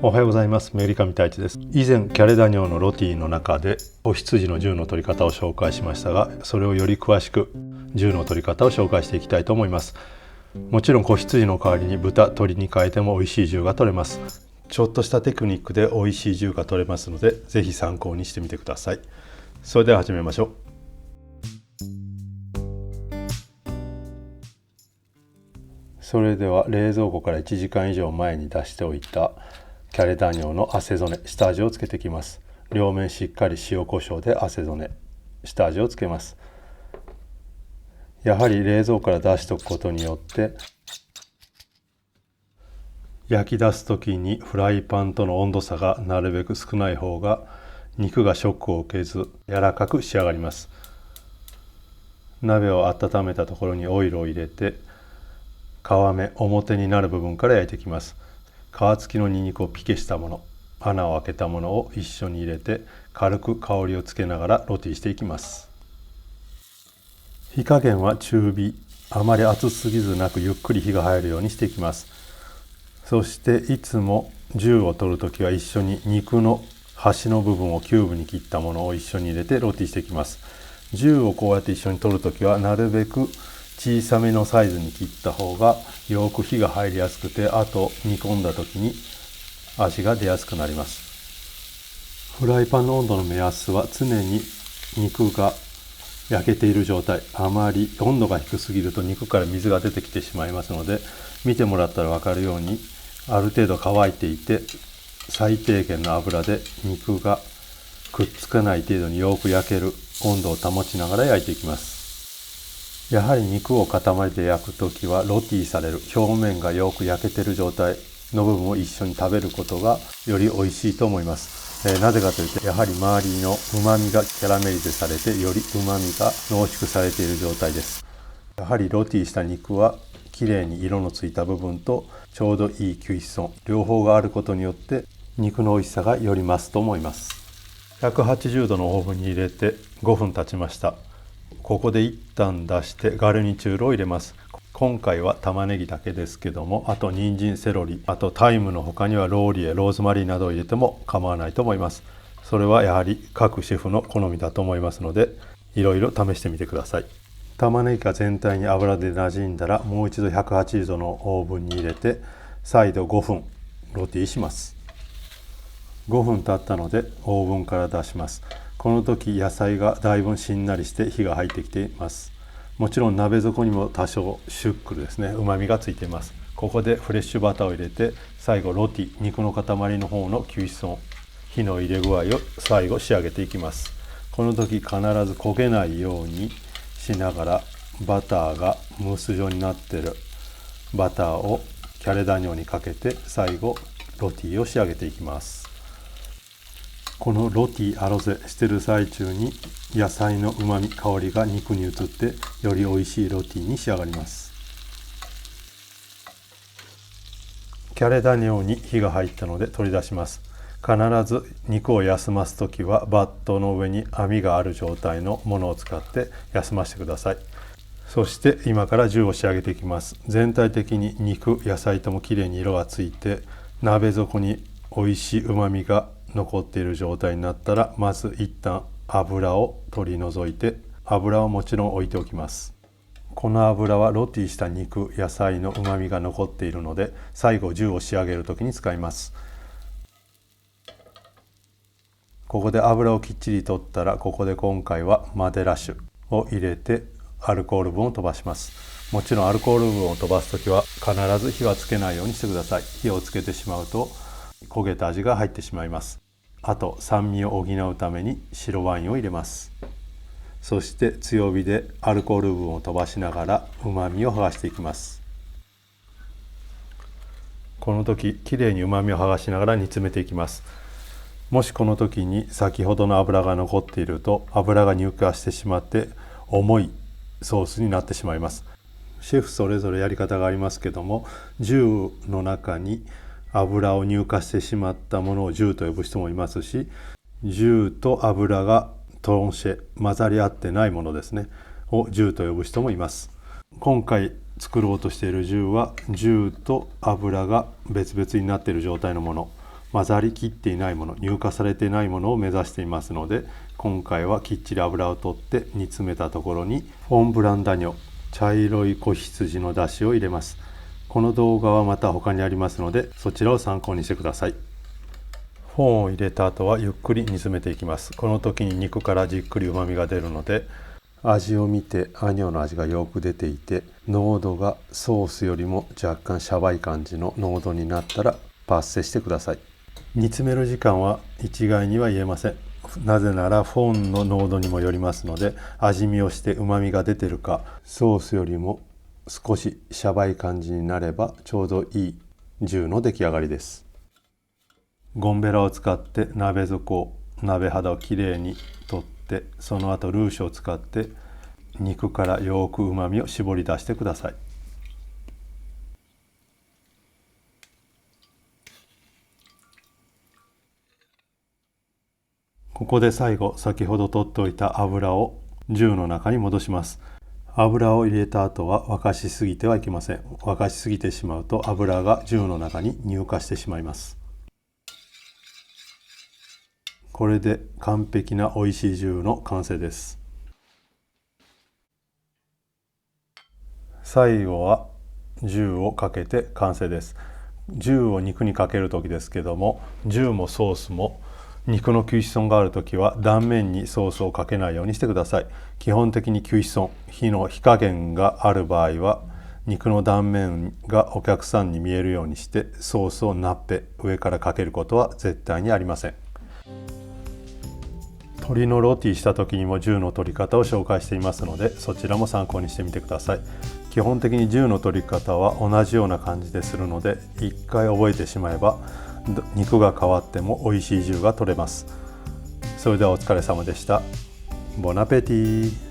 おはようございます。メリカミ太一です。以前キャレダニョのロティの中で子羊の銃の取り方を紹介しましたが、それをより詳しく銃の取り方を紹介していきたいと思います。もちろん子羊の代わりに豚、鶏に変えても美味しい銃が取れます。ちょっとしたテクニックで美味しい銃が取れますので、ぜひ参考にしてみてください。それでは始めましょう。それでは冷蔵庫から1時間以上前に出しておいたキャレダニョの汗染め、下味をつけていきます。両面しっかり塩コショウで汗染め、下味をつけます。やはり冷蔵庫から出しておくことによって焼き出す時にフライパンとの温度差がなるべく少ない方が肉がショックを受けず柔らかく仕上がります。鍋を温めたところにオイルを入れて皮目表になる部分から焼いていきます。皮付きのニンニクをピケしたもの、穴を開けたものを一緒に入れて軽く香りをつけながらロティしていきます。火加減は中火、あまり熱すぎずなくゆっくり火が入るようにしていきます。そしていつも銃を取るときは一緒に肉の端の部分をキューブに切ったものを一緒に入れてロティしていきます。銃をこうやって一緒に取るときはなるべく小さめのサイズに切った方がよく火が入りやすくて、あと煮込んだ時に味が出やすくなります。フライパンの温度の目安は常に肉が焼けている状態、あまり温度が低すぎると肉から水が出てきてしまいますので、見てもらったら分かるようにある程度乾いていて最低限の油で肉がくっつかない程度によく焼ける温度を保ちながら焼いていきます。やはり肉を塊で焼くときはロティされる表面がよく焼けている状態の部分を一緒に食べることがより美味しいと思います。なぜかというと、やはり周りの旨味がキャラメリゼされてより旨味が濃縮されている状態です。やはりロティした肉はきれいに色のついた部分とちょうどいいキュイッソン両方があることによって肉の美味しさがより増すと思います。180度のオーブンに入れて5分経ちました。ここで一旦出してガルニチュールを入れます。今回は玉ねぎだけですけども、あと人参、セロリ、あとタイムの他にはローリエ、ローズマリーなどを入れても構わないと思います。それはやはり各シェフの好みだと思いますので、いろいろ試してみてください。玉ねぎが全体に油で馴染んだらもう一度180度のオーブンに入れて再度5分ロティします。5分経ったのでオーブンから出します。この時野菜がだいぶしんなりして火が入ってきています。もちろん鍋底にも多少シュックルですね、うまみがついています。ここでフレッシュバターを入れて最後ロティ、肉の塊の方のキュイッソン、火の入れ具合を最後仕上げていきます。この時必ず焦げないようにしながらバターがムース状になっているバターをキャレダニョにかけて最後ロティを仕上げていきます。このロティアロゼしてる最中に野菜のうまみ、香りが肉に移ってより美味しいロティに仕上がります。キャレダニョに火が入ったので取り出します。必ず肉を休ますときはバットの上に網がある状態のものを使って休ませてください。そして今から銃を仕上げていきます。全体的に肉、野菜ともきれいに色がついて鍋底に美味しいうまみが残っている状態になったら、まず一旦油を取り除いて、油はもちろん置いておきます。この油はロティした肉、野菜のうまみが残っているので最後銃を仕上げる時に使います。ここで油をきっちり取ったら、ここで今回はマデラ酒を入れてアルコール分を飛ばします。もちろんアルコール分を飛ばす時は必ず火はつけないようにしてください。火をつけてしまうと焦げた味が入ってしまいます。あと酸味を補うために白ワインを入れます。そして強火でアルコール分を飛ばしながらうまみを剥がしていきます。この時きれいにうまみを剥がしながら煮詰めていきます。もしこの時に先ほどの油が残っていると油が乳化してしまって重いソースになってしまいます。シェフそれぞれやり方がありますけども、銃の中に油を乳化してしまったものを銃と呼ぶ人もいますし、銃と油がトロンシェ、混ざり合ってないものですねを銃と呼ぶ人もいます。今回作ろうとしている銃は銃と油が別々になっている状態のもの、混ざりきっていないもの、乳化されていないものを目指していますので、今回はきっちり油を取って煮詰めたところにフォンブランダニョ、茶色い子羊の出汁を入れます。この動画はまた他にありますので、そちらを参考にしてください。フォンを入れた後はゆっくり煮詰めていきます。この時に肉からじっくり旨味が出るので、味を見てアニョの味がよく出ていて、濃度がソースよりも若干シャバい感じの濃度になったらパッセしてください。煮詰める時間は一概には言えません。なぜならフォンの濃度にもよりますので、味見をして旨味が出てるか、ソースよりも少しシャバい感じになればちょうどいい重の出来上がりです。ゴンベラを使って鍋底、鍋肌をきれいに取って、その後ルーシュを使って肉からよく旨味を絞り出してください。ここで最後、先ほど取っておいた油を銃の中に戻します。油を入れた後は沸かしすぎてはいけません。沸かしすぎてしまうと油が銃の中に乳化してしまいます。これで完璧な美味しい銃の完成です。最後は銃をかけて完成です。銃を肉にかける時ですけども、銃もソースも肉の吸脂損があるときは断面にソースをかけないようにしてください。基本的に吸脂損、火の火加減がある場合は肉の断面がお客さんに見えるようにしてソースをナッペ上からかけることは絶対にありません。鶏のロティした時にも銃の取り方を紹介していますので、そちらも参考にしてみてください。基本的に銃の取り方は同じような感じでするので、一回覚えてしまえば肉が変わっても美味しい銃が取れます。それではお疲れ様でした。ボナペティ。